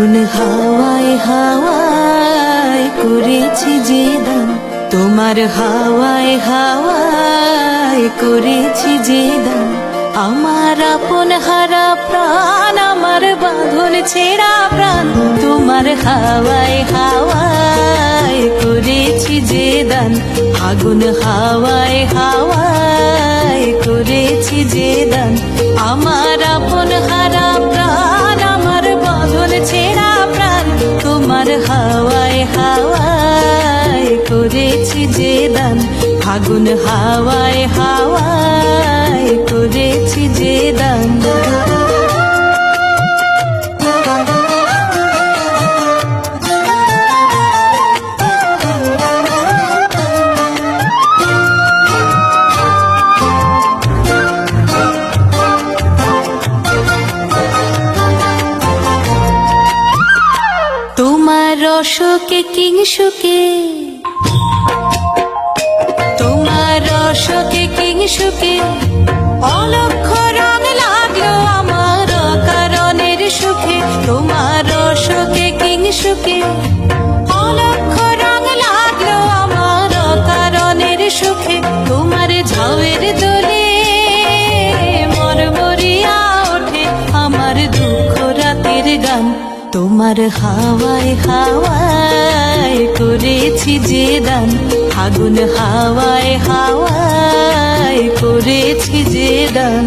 ফাগুন হাওয়ায় হাওয়ায় করেছি যে দান, তোমার হাওয়ায় হাওয়ায় করেছি যে দান। আমার আপন হারা প্রাণ, আমার বাঁধন ছেঁড়া প্রাণ, তোমার হাওয়ায় হাওয়ায় করেছি যে দান। ফাগুন হাওয়ায় হাওয়ায় করেছি যে দান। আমার আপন হারা প্রাণ, আমার বাঁধন ছেঁড়া প্রাণ, তোমার হাওয়ায় হাওয়ায় করেছি যে দান। ফাগুন হাওয়ায় হাওয়ায় করেছি যে দান। তোমার রসকে কিংসুকে, তোমার রসকে কিংসুকে অলক্ষ রং লাগলো আমার কারণের সুখে। তোমার রসকে কিংসুকে অলক্ষ রং লাগলো আমার কারণের সুখে। তোমার ঝাউয়ের দোলে মরমরিয়া ওঠে আমার দুঃখ রাতের গান। তোমার হাওয়ায় হাওয়ায় করেছি যে দান। ফাগুন হাওয়ায় হাওয়ায় করেছি যে দান।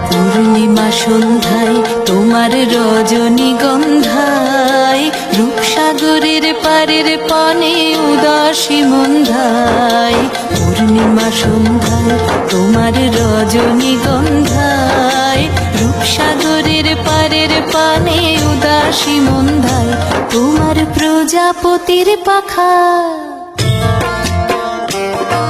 পূর্ণিমা সন্ধ্যায় তোমার রজনীগন্ধায়, রূপসাগরের পারের পানে উদাসী মন্ধায়। পূর্ণিমা সন্ধ্যায় তোমার রজনীগন্ধায়, রূপসাগরের পারের পানে উদাসী মন্ধায়। তোমার প্রজাপতির পাখা,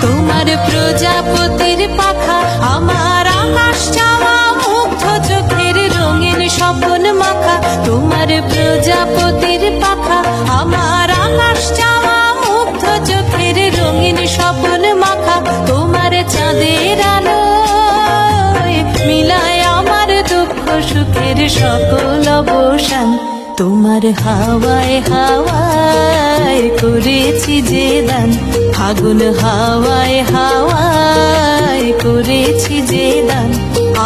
তোমার প্রজাপতির পাখা আমার আকাশ চাওয়া মুগ্ধ চোখের রঙিন স্বপ্ন মাখা। তোমার প্রজাপতির পাখা আমার আকাশ চাওয়া মুগ্ধ চোখের রঙিন স্বপ্ন মাখা। তোমার চাঁদের আলোয় মিলায় আমার দুঃখ সুখের সকল অবসান। তোমার হাওয়ায় হাওয়ায় করেছি যে দান। ফাগুন হাওয়ায় হাওয়ায় করেছি যে দান।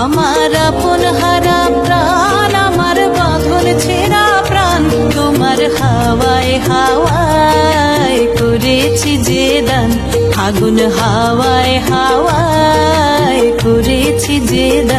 আমার আপন হারা প্রাণ, আমার বাঁধন ছেঁড়া প্রাণ, তোমার হাওয়ায় হাওয়ায় করেছি যে দান। ফাগুন হাওয়ায় হাওয়ায় করেছি যে দান।